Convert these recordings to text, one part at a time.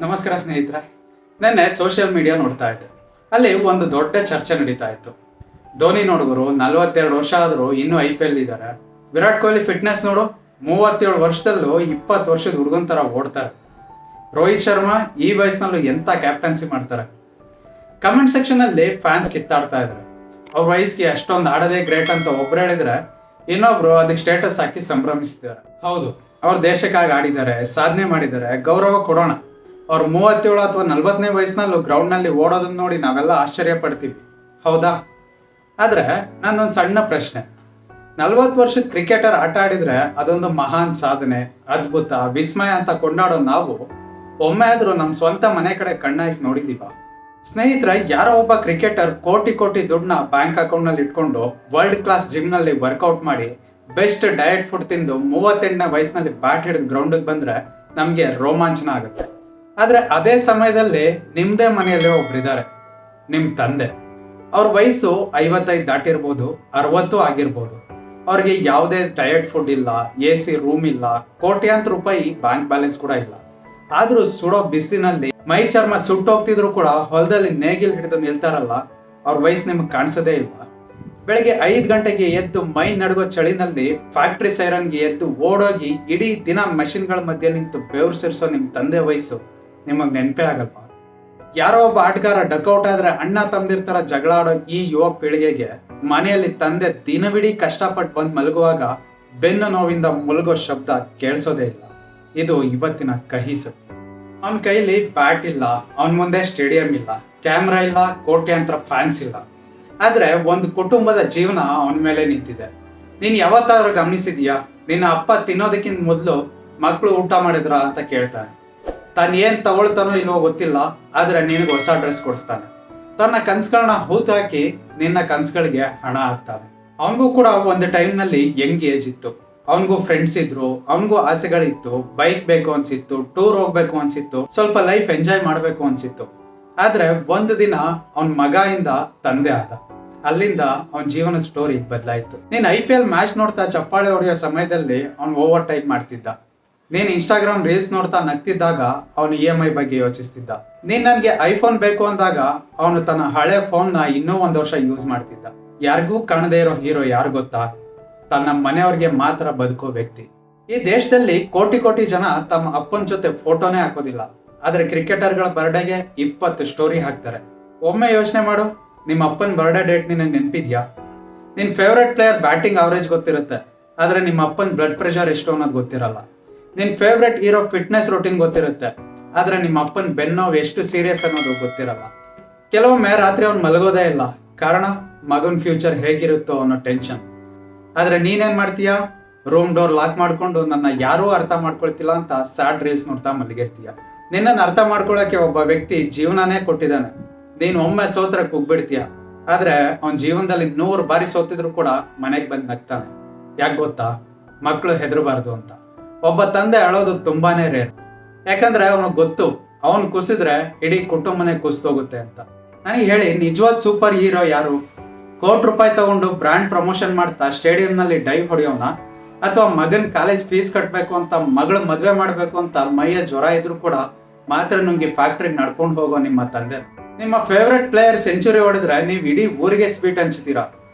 ನಮಸ್ಕಾರ ಸ್ನೇಹಿತರೆ. ನೆನ್ನೆ ಸೋಷಿಯಲ್ ಮೀಡಿಯಾ ನೋಡ್ತಾ ಇದ್ದೆ. ಅಲ್ಲಿ ಒಂದು ದೊಡ್ಡ ಚರ್ಚೆ ನಡೀತಾ ಇತ್ತು. ಧೋನಿ ನೋಡುಗರು 42 ವರ್ಷ ಆದರೂ ಇನ್ನೂ IPL ಇದ್ದಾರೆ. ವಿರಾಟ್ ಕೊಹ್ಲಿ ಫಿಟ್ನೆಸ್ ನೋಡು, 37 ವರ್ಷದಲ್ಲೂ 20 ವರ್ಷದ ಹುಡುಗನ ಥರ ಓಡ್ತಾರೆ. ರೋಹಿತ್ ಶರ್ಮಾ ಈ ವಯಸ್ಸಿನಲ್ಲೂ ಎಂಥ ಕ್ಯಾಪ್ಟನ್ಸಿ ಮಾಡ್ತಾರೆ. ಕಮೆಂಟ್ ಸೆಕ್ಷನಲ್ಲಿ ಫ್ಯಾನ್ಸ್ ಕಿತ್ತಾಡ್ತಾ ಇದ್ದಾರೆ. ಅವ್ರ ವಯಸ್ಸಿಗೆ ಅಷ್ಟೊಂದು ಆಡೋದೇ ಗ್ರೇಟ್ ಅಂತ ಒಬ್ರು ಹೇಳಿದ್ರೆ, ಇನ್ನೊಬ್ರು ಅದಕ್ಕೆ ಸ್ಟೇಟಸ್ ಹಾಕಿ ಸಂಭ್ರಮಿಸ್ತಿದ್ದಾರೆ. ಹೌದು, ಅವ್ರ ದೇಶಕ್ಕಾಗಿ ಆಡಿದ್ದಾರೆ, ಸಾಧನೆ ಮಾಡಿದ್ದಾರೆ, ಗೌರವ ಕೊಡೋಣ. ಅವ್ರು 37 ಅಥವಾ 40ನೇ ವಯಸ್ಸಿನಲ್ಲೂ ಗ್ರೌಂಡ್ನಲ್ಲಿ ಓಡೋದನ್ನ ನೋಡಿ ನಾವೆಲ್ಲ ಆಶ್ಚರ್ಯ ಪಡ್ತೀವಿ, ಹೌದಾ? ಆದರೆ ನನ್ನೊಂದು ಸಣ್ಣ ಪ್ರಶ್ನೆ, 40 ವರ್ಷದ ಕ್ರಿಕೆಟರ್ ಆಟ ಆಡಿದ್ರೆ ಅದೊಂದು ಮಹಾನ್ ಸಾಧನೆ, ಅದ್ಭುತ, ವಿಸ್ಮಯ ಅಂತ ಕೊಂಡಾಡೋ ನಾವು ಒಮ್ಮೆ ಆದರೂ ನಮ್ಮ ಸ್ವಂತ ಮನೆ ಕಡೆ ಕಣ್ಣಾಯಿಸಿ ನೋಡಿದೀವ? ಸ್ನೇಹಿತರೆ, ಯಾರೋ ಒಬ್ಬ ಕ್ರಿಕೆಟರ್ ಕೋಟಿ ದುಡ್ಡನ್ನ ಬ್ಯಾಂಕ್ ಅಕೌಂಟ್ನಲ್ಲಿ ಇಟ್ಕೊಂಡು ವರ್ಲ್ಡ್ ಕ್ಲಾಸ್ ಜಿಮ್ನಲ್ಲಿ ವರ್ಕೌಟ್ ಮಾಡಿ ಬೆಸ್ಟ್ ಡಯಟ್ ಫುಡ್ ತಿಂದು 38ನೇ ವಯಸ್ಸಿನಲ್ಲಿ ಬ್ಯಾಟ್ ಹಿಡಿದು ಗ್ರೌಂಡಿಗೆ ಬಂದರೆ ನಮಗೆ ರೋಮಾಂಚನ ಆಗುತ್ತೆ. ಆದರೆ ಅದೇ ಸಮಯದಲ್ಲಿ ನಿಮ್ಮದೇ ಮನೆಯಲ್ಲೇ ಒಬ್ರಿದ್ದಾರೆ, ನಿಮ್ಮ ತಂದೆ. ಅವ್ರ ವಯಸ್ಸು 55 ದಾಟಿರ್ಬೋದು, 60 ಆಗಿರ್ಬೋದು. ಅವ್ರಿಗೆ ಯಾವುದೇ ಡಯಟ್ ಫುಡ್ ಇಲ್ಲ, AC ರೂಮ್ ಇಲ್ಲ, ಕೋಟ್ಯಾಂತರ ರೂಪಾಯಿ ಬ್ಯಾಂಕ್ ಬ್ಯಾಲೆನ್ಸ್ ಕೂಡ ಇಲ್ಲ. ಆದರೂ ಸುಡೋ ಬಿಸಿಲಿನಲ್ಲಿ ಮೈ ಚರ್ಮ ಸುಟ್ಟೋಗ್ತಿದ್ರು ಕೂಡ ಹೊಲದಲ್ಲಿ ನೇಗಿಲ್ ಹಿಡಿದು ನಿಲ್ತಾರಲ್ಲ, ಅವ್ರ ವಯಸ್ಸು ನಿಮಗೆ ಕಾಣಿಸೋದೇ ಇಲ್ವಾ? ಬೆಳಗ್ಗೆ 5 ಗಂಟೆಗೆ ಎದ್ದು ಮೈ ನಡುಗೋ ಚಳಿನಲ್ಲಿ ಫ್ಯಾಕ್ಟ್ರಿ ಸೈರನ್ಗೆ ಎದ್ದು ಓಡೋಗಿ ಇಡೀ ದಿನ ಮೆಷಿನ್ಗಳ ಮಧ್ಯೆ ನಿಂತು ಬೆವರು ಸೇರಿಸೋ ನಿಮ್ಮ ತಂದೆ ವಯಸ್ಸು ನಿಮಗೆ ನೆನಪೇ ಆಗಲ್ವಾ? ಯಾರೋ ಒಬ್ಬ ಆಟಗಾರ ಡಕ್ಔಟ್ ಆದ್ರೆ ಅಣ್ಣ ತಮ್ಮದಿರ್ತರ ಜಗಳ ಆಡೋ ಈ ಯುವ ಪೀಳಿಗೆಗೆ ಮನೆಯಲ್ಲಿ ತಂದೆ ದಿನವಿಡೀ ಕಷ್ಟಪಟ್ಟು ಬಂದು ಮಲಗುವಾಗ ಬೆನ್ನು ನೋವಿಂದ ಮುಳುಗೋ ಶಬ್ದ ಕೇಳಿಸೋದೇ ಇಲ್ಲ. ಇದು ಇವತ್ತಿನ ಕಹಿ ಸತ್ಯ. ಅವನ ಕೈಲಿ ಬ್ಯಾಟ್ ಇಲ್ಲ, ಅವನ ಮುಂದೆ ಸ್ಟೇಡಿಯಂ ಇಲ್ಲ, ಕ್ಯಾಮ್ರಾ ಇಲ್ಲ, ಕೋಟ್ಯಾಂತರ ಫ್ಯಾನ್ಸ್ ಇಲ್ಲ. ಆದ್ರೆ ಒಂದು ಕುಟುಂಬದ ಜೀವನ ಅವನ ಮೇಲೆ ನಿಂತಿದೆ. ನೀನ್ ಯಾವತ್ತಾದ್ರೂ ಗಮನಿಸಿದ್ಯಾ? ನಿನ್ನ ಅಪ್ಪ ತಿನ್ನೋದಕ್ಕಿಂತ ಮೊದಲು ಮಕ್ಕಳು ಊಟ ಮಾಡಿದ್ರ ಅಂತ ಕೇಳ್ತಾನೆ. ತಾನು ಏನ್ ತಗೊಳ್ತಾನೋ ಇಲ್ವೋ ಗೊತ್ತಿಲ್ಲ, ಆದ್ರೆ ನಿನಗೆ ಹೊಸ ಡ್ರೆಸ್ ಕೊಡಿಸ್ತಾನೆ. ತನ್ನ ಕನ್ಸುಗಳನ್ನ ಹೂತು ಹಾಕಿ ನಿನ್ನ ಕನ್ಸುಗಳಿಗೆ ಹಣ ಹಾಕ್ತಾನೆ. ಅವನಿಗೂ ಕೂಡ ಒಂದು ಟೈಮ್ನಲ್ಲಿ ಯಂಗ್ ಏಜ್ ಇತ್ತು, ಅವನಿಗೂ ಫ್ರೆಂಡ್ಸ್ ಇದ್ರು, ಅವನಿಗೂ ಆಸೆಗಳಿತ್ತು, ಬೈಕ್ ಬೇಕು ಅನ್ಸಿತ್ತು, ಟೂರ್ ಹೋಗ್ಬೇಕು ಅನ್ಸಿತ್ತು, ಸ್ವಲ್ಪ ಲೈಫ್ ಎಂಜಾಯ್ ಮಾಡ್ಬೇಕು ಅನ್ಸಿತ್ತು. ಆದ್ರೆ ಒಂದು ದಿನ ಅವನ ಮಗ ಇಂದ ತಂದೆ ಆದ. ಅಲ್ಲಿಂದ ಅವನ ಜೀವನ ಸ್ಟೋರಿ ಬದಲಾಯಿತು. ನೀನ್ IPL ಮ್ಯಾಚ್ ನೋಡ್ತಾ ಚಪ್ಪಾಳೆ ಹೊಡೆಯೋ ಸಮಯದಲ್ಲಿ ಅವನು ಓವರ್ ಟೈಮ್ ಮಾಡ್ತಿದ್ದ. ನೀನ್ ಇನ್ಸ್ಟಾಗ್ರಾಮ್ ರೀಲ್ಸ್ ನೋಡ್ತಾ ನಗ್ತಿದ್ದಾಗ ಅವನು EMI ಬಗ್ಗೆ ಯೋಚಿಸ್ತಿದ್ದ. ನೀನ್ ನನ್ಗೆ ಐಫೋನ್ ಬೇಕು ಅಂದಾಗ ಅವನು ತನ್ನ ಹಳೆ ಫೋನ್ನ ಇನ್ನೂ 1 ವರ್ಷ ಯೂಸ್ ಮಾಡ್ತಿದ್ದ. ಯಾರಿಗೂ ಕಾಣದೇ ಇರೋ ಹೀರೋ ಯಾರು ಗೊತ್ತಾ? ತನ್ನ ಮನೆಯವ್ರಿಗೆ ಮಾತ್ರ ಬದುಕೋ ವ್ಯಕ್ತಿ. ಈ ದೇಶದಲ್ಲಿ ಕೋಟಿ ಜನ ತಮ್ಮ ಅಪ್ಪನ ಜೊತೆ ಫೋಟೋನೇ ಹಾಕೋದಿಲ್ಲ, ಆದ್ರೆ ಕ್ರಿಕೆಟರ್ಗಳ ಬರ್ಡೇಗೆ 20 ಸ್ಟೋರಿ ಹಾಕ್ತಾರೆ. ಒಮ್ಮೆ ಯೋಚನೆ ಮಾಡು, ನಿಮ್ಮ ಅಪ್ಪನ ಬರ್ಡೇ ಡೇಟ್ ನಿನಗೆ ನೆನಪಿದ್ಯಾ? ನಿನ್ ಫೇವ್ರೆಟ್ ಪ್ಲೇಯರ್ ಬ್ಯಾಟಿಂಗ್ ಅವರೇಜ್ ಗೊತ್ತಿರುತ್ತೆ, ಆದ್ರೆ ನಿಮ್ಮ ಅಪ್ಪನ ಬ್ಲಡ್ ಪ್ರೆಷರ್ ಎಷ್ಟು ಅನ್ನೋದು ಗೊತ್ತಿರಲ್ಲ. ನಿನ್ ಫೇವ್ರೆಟ್ ಹೀರೋ ಫಿಟ್ನೆಸ್ ರೂಟೀನ್ ಗೊತ್ತಿರುತ್ತೆ, ಆದ್ರೆ ನಿಮ್ಮ ಅಪ್ಪನ ಬೆನ್ನೋವು ಎಷ್ಟು ಸೀರಿಯಸ್ ಅನ್ನೋದು ಗೊತ್ತಿರಲ್ಲ. ಕೆಲವೊಮ್ಮೆ ರಾತ್ರಿ ಅವ್ನು ಮಲಗೋದೇ ಇಲ್ಲ, ಕಾರಣ ಮಗನ ಫ್ಯೂಚರ್ ಹೇಗಿರುತ್ತೋ ಅನ್ನೋ ಟೆನ್ಷನ್. ಆದ್ರೆ ನೀನೇನ್ ಮಾಡ್ತೀಯಾ? ರೂಮ್ ಡೋರ್ ಲಾಕ್ ಮಾಡ್ಕೊಂಡು ನನ್ನ ಯಾರೂ ಅರ್ಥ ಮಾಡ್ಕೊಳ್ತಿಲ್ಲ ಅಂತ ಸ್ಯಾಡ್ ರೀಲ್ಸ್ ನೋಡ್ತಾ ಮಲಗಿರ್ತೀಯ. ನಿನ್ನನ್ನು ಅರ್ಥ ಮಾಡ್ಕೊಳಕ್ಕೆ ಒಬ್ಬ ವ್ಯಕ್ತಿ ಜೀವನನೇ ಕೊಟ್ಟಿದ್ದಾನೆ. ನೀನು ಒಮ್ಮೆ ಸೋತ್ರೆ ಕುಗ್ಬಿಡ್ತೀಯ, ಆದ್ರೆ ಅವನ ಜೀವನದಲ್ಲಿ 100 ಬಾರಿ ಸೋತಿದ್ರು ಕೂಡ ಮನೆಗೆ ಬಂದು ನಗ್ತಾನೆ. ಯಾಕೆ ಗೊತ್ತಾ? ಮಕ್ಕಳು ಹೆದರಬಾರ್ದು ಅಂತ. ಒಬ್ಬ ತಂದೆ ಅಳೋದು ತುಂಬಾನೇ ರೇರ್, ಯಾಕಂದ್ರೆ ಅವನಿಗೆ ಗೊತ್ತು ಅವನು ಕುಸಿದ್ರೆ ಇಡೀ ಕುಟುಂಬನೇ ಕುಸಿದೋಗುತ್ತೆ ಅಂತ. ನನಗೆ ಹೇಳಿ, ನಿಜವಾದ ಸೂಪರ್ ಹೀರೋ ಯಾರು? ಕೋಟಿ ರೂಪಾಯಿ ತಗೊಂಡು ಬ್ರ್ಯಾಂಡ್ ಪ್ರಮೋಷನ್ ಮಾಡ್ತಾ ಸ್ಟೇಡಿಯಂನಲ್ಲಿ ಡೈವ್ ಹೊಡೆಯೋಣ, ಅಥವಾ ಮಗನ್ ಕಾಲೇಜ್ ಫೀಸ್ ಕಟ್ಟಬೇಕು ಅಂತ, ಮಗಳು ಮದುವೆ ಮಾಡಬೇಕು ಅಂತ ಮೈಯ ಜ್ವರ ಇದ್ರು ಕೂಡ ಮಾತ್ರ ನುಂಗಿ ಫ್ಯಾಕ್ಟ್ರಿಗೆ ನಡ್ಕೊಂಡು ಹೋಗೋ ನಿಮ್ಮ ತಂದೆ. ನಿಮ್ಮ ಫೇವ್ರೆಟ್ ಪ್ಲೇಯರ್ ಸೆಂಚುರಿ ಹೊಡೆದ್ರೆ ನೀವು ಇಡೀ ಊರಿಗೆ ಸ್ವೀಟ್ ಹಂಚ್ತೀರಾ,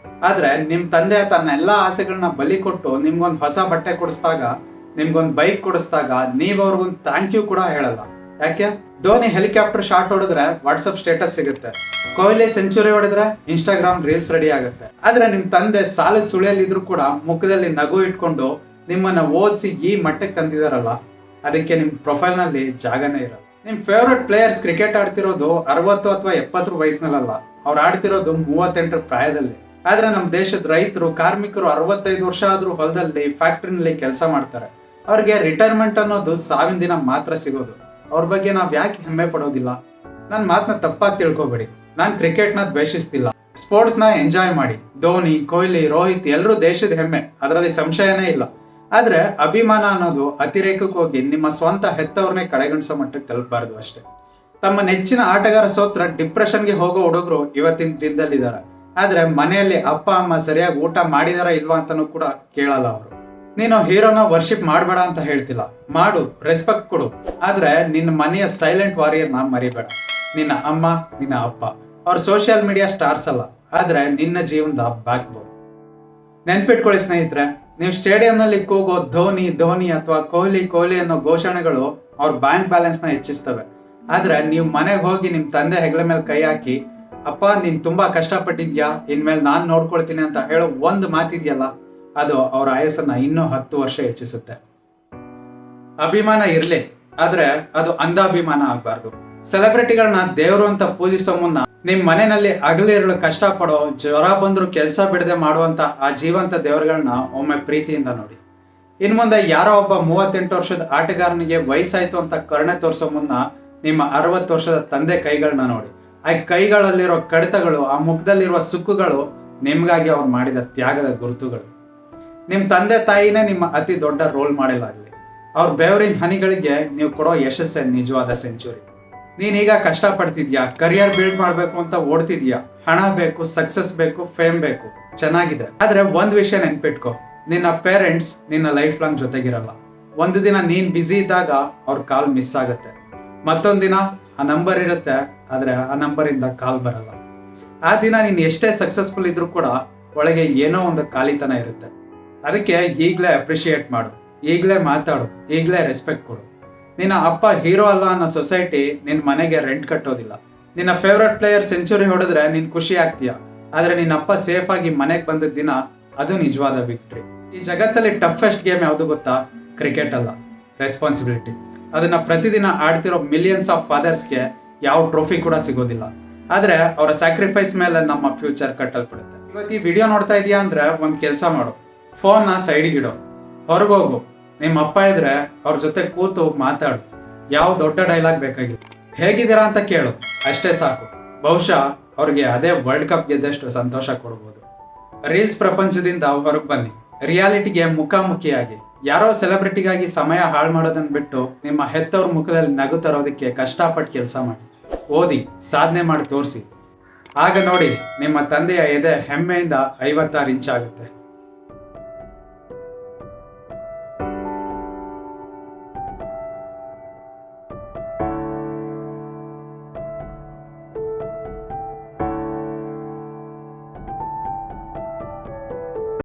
ಆದ್ರೆ ನಿಮ್ಮ ತಂದೆ ತನ್ನ ಎಲ್ಲಾ ಆಸೆಗಳನ್ನ ಬಲಿ ಕೊಟ್ಟು ನಿಮ್ಗೊಂದು ಹೊಸ ಬಟ್ಟೆ ಕೊಡಿಸಿದಾಗ, ನಿಮ್ಗೊಂದು ಬೈಕ್ ಕೊಡಿಸಿದಾಗ ನೀವು ಅವ್ರಿಗೊಂದು ಥ್ಯಾಂಕ್ ಯು ಕೂಡ ಹೇಳಲ್ಲ. ಯಾಕೆ? ಧೋನಿ ಹೆಲಿಕಾಪ್ಟರ್ ಶಾಟ್ ಹೊಡೆದ್ರೆ ವಾಟ್ಸಪ್ ಸ್ಟೇಟಸ್ ಸಿಗುತ್ತೆ, ಕೊಹ್ಲಿ ಸೆಂಚುರಿ ಹೊಡೆದ್ರೆ ಇನ್ಸ್ಟಾಗ್ರಾಮ್ ರೀಲ್ಸ್ ರೆಡಿ ಆಗುತ್ತೆ. ಆದ್ರೆ ನಿಮ್ ತಂದೆ ಸಾಲದ ಸುಳಿಯಲ್ಲಿದ್ರು ಕೂಡ ಮುಖದಲ್ಲಿ ನಗು ಇಟ್ಕೊಂಡು ನಿಮ್ಮನ್ನ ಓದಿಸಿ ಈ ಮಟ್ಟಕ್ಕೆ ತಂದಿದಾರಲ್ಲ, ಅದಕ್ಕೆ ನಿಮ್ ಪ್ರೊಫೈಲ್ ನಲ್ಲಿ ಜಾಗನೇ ಇರಲ್ಲ. ನಿಮ್ ಫೇವ್ರೆಟ್ ಪ್ಲೇಯರ್ಸ್ ಕ್ರಿಕೆಟ್ ಆಡ್ತಿರೋದು 60 ಅಥವಾ 70 ವಯಸ್ಸಿನಲ್ಲ, ಅವ್ರು ಆಡ್ತಿರೋದು 38 ಪ್ರಾಯದಲ್ಲಿ. ಆದ್ರೆ ನಮ್ ದೇಶದ ರೈತರು, ಕಾರ್ಮಿಕರು 65 ವರ್ಷ ಆದ್ರೂ ಹೊಲದಲ್ಲಿ, ಫ್ಯಾಕ್ಟ್ರಿನಲ್ಲಿ ಕೆಲಸ ಮಾಡ್ತಾರೆ. ಅವ್ರಿಗೆ ರಿಟೈರ್ಮೆಂಟ್ ಅನ್ನೋದು ಸಾವಿನ ದಿನ ಮಾತ್ರ ಸಿಗೋದು. ಅವ್ರ ಬಗ್ಗೆ ನಾವ್ ಯಾಕೆ ಹೆಮ್ಮೆ ಪಡೋದಿಲ್ಲ? ನನ್ನ ಮಾತನ್ನ ತಪ್ಪಾಗಿ ತಿಳ್ಕೊಬೇಡಿ, ನಾನು ಕ್ರಿಕೆಟ್ನ ದ್ವೇಷಿಸ್ತಿಲ್ಲ. ಸ್ಪೋರ್ಟ್ಸ್ನ ಎಂಜಾಯ್ ಮಾಡಿ. ಧೋನಿ, ಕೊಹ್ಲಿ, ರೋಹಿತ್ ಎಲ್ಲರೂ ದೇಶದ ಹೆಮ್ಮೆ, ಅದರಲ್ಲಿ ಸಂಶಯನೇ ಇಲ್ಲ. ಆದ್ರೆ ಅಭಿಮಾನ ಅನ್ನೋದು ಅತಿರೇಕಕ್ಕೆ ಹೋಗಿ ನಿಮ್ಮ ಸ್ವಂತ ಹೆತ್ತವ್ರನ್ನೇ ಕಡೆಗಣಿಸೋ ಮಟ್ಟಕ್ಕೆ ತಲುಪಬಾರ್ದು ಅಷ್ಟೇ. ತಮ್ಮ ನೆಚ್ಚಿನ ಆಟಗಾರ ಸೋತ್ರ ಡಿಪ್ರೆಷನ್ಗೆ ಹೋಗೋ ಹುಡುಗರು ಇವತ್ತಿನ ದಿನದಲ್ಲಿದ್ದಾರೆ, ಆದ್ರೆ ಮನೆಯಲ್ಲಿ ಅಪ್ಪ ಅಮ್ಮ ಸರಿಯಾಗಿ ಊಟ ಮಾಡಿದಾರ ಇಲ್ವಾ ಅಂತನೂ ಕೂಡ ಕೇಳಲ್ಲ ಅವರು. ನೀನು ಹೀರೋನ ವರ್ಷಿಪ್ ಮಾಡಬೇಡ ಅಂತ ಹೇಳ್ತಿಲ್ಲ, ಮಾಡು, ರೆಸ್ಪೆಕ್ಟ್ ಕೊಡು. ಆದ್ರೆ ನಿನ್ನ ಮನೆಯ ಸೈಲೆಂಟ್ ವಾರಿಯರ್ನ ಮರಿಬೇಡ. ನಿನ್ನ ಅಮ್ಮ, ನಿನ್ನ ಅಪ್ಪ ಅವ್ರ ಸೋಷಿಯಲ್ ಮೀಡಿಯಾ ಸ್ಟಾರ್ಸ್ ಅಲ್ಲ, ಆದ್ರೆ ನಿನ್ನ ಜೀವನದ ಬ್ಯಾಕ್ ಬೋನ್. ನೆನ್ಪಿಟ್ಕೊಳ್ಳಿ ಸ್ನೇಹಿತರೆ, ನೀವು ಸ್ಟೇಡಿಯಂನಲ್ಲಿ ಕೂಗೋ ಧೋನಿ ಧೋನಿ ಅಥವಾ ಕೊಹ್ಲಿ ಕೊಹ್ಲಿ ಅನ್ನೋ ಘೋಷಣೆಗಳು ಅವ್ರ ಬ್ಯಾಂಕ್ ಬ್ಯಾಲೆನ್ಸ್ ನ ಹೆಚ್ಚಿಸ್ತವೆ. ಆದ್ರೆ ನೀವು ಮನೆಗೆ ಹೋಗಿ ನಿಮ್ ತಂದೆ ಹೆಗಲ ಮೇಲೆ ಕೈ ಹಾಕಿ, ಅಪ್ಪ ನೀನ್ ತುಂಬಾ ಕಷ್ಟಪಟ್ಟಿದ್ಯಾ, ಇನ್ಮೇಲೆ ನಾನ್ ನೋಡ್ಕೊಳ್ತೀನಿ ಅಂತ ಹೇಳೋ ಒಂದು ಮಾತಿದ್ಯಲ್ಲ, ಅದು ಅವ್ರ ಆಯಸ್ಸನ್ನ ಇನ್ನೂ 10 ವರ್ಷ ಹೆಚ್ಚಿಸುತ್ತೆ. ಅಭಿಮಾನ ಇರ್ಲಿ, ಆದ್ರೆ ಅದು ಅಂಧಾಭಿಮಾನ ಆಗ್ಬಾರ್ದು. ಸೆಲೆಬ್ರಿಟಿಗಳನ್ನ ದೇವ್ರು ಅಂತ ಪೂಜಿಸೋ ಮುನ್ನ ನಿಮ್ ಮನೆಯಲ್ಲಿ ಹಗಲಿರುಳು ಕಷ್ಟ ಪಡೋ, ಜ್ವರ ಬಂದ್ರು ಕೆಲಸ ಬಿಡದೆ ಮಾಡುವಂತ ಆ ಜೀವಂತ ದೇವರುಗಳನ್ನ ಒಮ್ಮೆ ಪ್ರೀತಿಯಿಂದ ನೋಡಿ. ಇನ್ ಮುಂದೆ ಯಾರೋ ಒಬ್ಬ 38 ವರ್ಷದ ಆಟಗಾರನಿಗೆ ವಯಸ್ಸಾಯ್ತು ಅಂತ ಕರುಣೆ ತೋರಿಸೋ ಮುನ್ನ ನಿಮ್ಮ 60 ವರ್ಷದ ತಂದೆ ಕೈಗಳನ್ನ ನೋಡಿ. ಆ ಕೈಗಳಲ್ಲಿರೋ ಕಡಿತಗಳು, ಆ ಮುಖದಲ್ಲಿರುವ ಸುಕ್ಕುಗಳು ನಿಮ್ಗಾಗಿ ಅವ್ರು ಮಾಡಿದ ತ್ಯಾಗದ ಗುರುತುಗಳು. ನಿಮ್ ತಂದೆ ತಾಯಿನೇ ನಿಮ್ಮ ಅತಿ ದೊಡ್ಡ ರೋಲ್ ಮಾಡೆಲ್ ಆಗಲಿ. ಅವ್ರ ಬೆವರಿನ ಹನಿಗಳಿಗೆ ನೀವು ಕೊಡೋ ಯಶಸ್ಸೇ ನಿಜವಾದ ಸೆಂಚುರಿ. ನೀನೀಗ ಕಷ್ಟ ಪಡ್ತಿದ್ಯಾ, ಕರಿಯರ್ ಬಿಲ್ಡ್ ಮಾಡ್ಬೇಕು ಅಂತ ಓಡ್ತಿದ್ಯಾ, ಹಣ ಬೇಕು, ಸಕ್ಸಸ್ ಬೇಕು, ಫೇಮ್ ಬೇಕು, ಚೆನ್ನಾಗಿದೆ. ಆದ್ರೆ ಒಂದ್ ವಿಷಯ ನೆನ್ಪಿಟ್ಕೋ, ನಿನ್ನ ಪೇರೆಂಟ್ಸ್ ನಿನ್ನ ಲೈಫ್ ಲಾಂಗ್ ಜೊತೆಗಿರಲ್ಲ. ಒಂದು ದಿನ ನೀನ್ ಬ್ಯುಸಿ ಇದ್ದಾಗ ಅವ್ರ ಕಾಲ್ ಮಿಸ್ ಆಗುತ್ತೆ, ಮತ್ತೊಂದ್ ದಿನ ಆ ನಂಬರ್ ಇರುತ್ತೆ, ಆದ್ರೆ ಆ ನಂಬರ್ ಇಂದ ಕಾಲ್ ಬರಲ್ಲ. ಆ ದಿನ ನೀನ್ ಎಷ್ಟೇ ಸಕ್ಸಸ್ಫುಲ್ ಇದ್ರೂ ಕೂಡ ಒಳಗೆ ಏನೋ ಒಂದು ಖಾಲಿತನ ಇರುತ್ತೆ. ಅದಕ್ಕೆ ಈಗ್ಲೇ ಅಪ್ರಿಶಿಯೇಟ್ ಮಾಡು, ಈಗ್ಲೇ ಮಾತಾಡು, ಈಗ್ಲೇ ರೆಸ್ಪೆಕ್ಟ್ ಕೊಡು. ನಿನ್ನ ಅಪ್ಪ ಹೀರೋ ಅಲ್ಲ ಅನ್ನೋ ಸೊಸೈಟಿ ನಿನ್ ಮನೆಗೆ ರೆಂಟ್ ಕಟ್ಟೋದಿಲ್ಲ. ನಿನ್ನ ಫೇವ್ರೆಟ್ ಪ್ಲೇಯರ್ ಸೆಂಚುರಿ ಹೊಡೆದ್ರೆ ನೀನ್ ಖುಷಿ ಆಗ್ತೀಯ, ಆದ್ರೆ ನಿನ್ನ ಅಪ್ಪ ಸೇಫ್ ಆಗಿ ಮನೆಗೆ ಬಂದ ದಿನ ಅದು ನಿಜವಾದ ವಿಕ್ಟ್ರಿ. ಈ ಜಗತ್ತಲ್ಲಿ ಟಫೆಸ್ಟ್ ಗೇಮ್ ಯಾವುದು ಗೊತ್ತಾ? ಕ್ರಿಕೆಟ್ ಅಲ್ಲ, ರೆಸ್ಪಾನ್ಸಿಬಿಲಿಟಿ. ಅದನ್ನ ಪ್ರತಿದಿನ ಆಡ್ತಿರೋ ಮಿಲಿಯನ್ಸ್ ಆಫ್ ಫಾದರ್ಸ್ಗೆ ಯಾವ ಟ್ರೋಫಿ ಕೂಡ ಸಿಗೋದಿಲ್ಲ, ಆದ್ರೆ ಅವರ ಸ್ಯಾಕ್ರಿಫೈಸ್ ಮೇಲೆ ನಮ್ಮ ಫ್ಯೂಚರ್ ಕಟ್ಟಲ್ಪಡುತ್ತೆ. ಇವತ್ತು ಈ ವಿಡಿಯೋ ನೋಡ್ತಾ ಇದೀಯಾ ಅಂದ್ರೆ ಒಂದ್ ಕೆಲಸ ಮಾಡು, ಫೋನ್ನ ಸೈಡಿಗಿಡು, ಹೊರಗೋಗು, ನಿಮ್ಮ ಅಪ್ಪ ಇದ್ರೆ ಅವ್ರ ಜೊತೆ ಕೂತು ಮಾತಾಡು. ಯಾವ ದೊಡ್ಡ ಡೈಲಾಗ್ ಬೇಕಾಗಿಲ್ಲ, ಹೇಗಿದ್ದೀರಾ ಅಂತ ಕೇಳು, ಅಷ್ಟೇ ಸಾಕು. ಬಹುಶಃ ಅವ್ರಿಗೆ ಅದೇ ವರ್ಲ್ಡ್ ಕಪ್ ಗೆದ್ದಷ್ಟು ಸಂತೋಷ ಕೊಡ್ಬೋದು. ರೀಲ್ಸ್ ಪ್ರಪಂಚದಿಂದ ಹೊರಗೆ ಬನ್ನಿ, ರಿಯಾಲಿಟಿಗೆ ಮುಖಾಮುಖಿಯಾಗಿ. ಯಾರೋ ಸೆಲೆಬ್ರಿಟಿಗಾಗಿ ಸಮಯ ಹಾಳು ಮಾಡೋದನ್ನ ಬಿಟ್ಟು ನಿಮ್ಮ ಹೆತ್ತವ್ರ ಮುಖದಲ್ಲಿ ನಗು ತರೋದಕ್ಕೆ ಕಷ್ಟಪಟ್ಟು ಕೆಲಸ ಮಾಡಿ, ಓದಿ, ಸಾಧನೆ ಮಾಡಿ ತೋರಿಸಿ. ಆಗ ನೋಡಿ ನಿಮ್ಮ ತಂದೆಯ ಎದೆ ಹೆಮ್ಮೆಯಿಂದ 56 ಇಂಚ್ ಆಗುತ್ತೆ.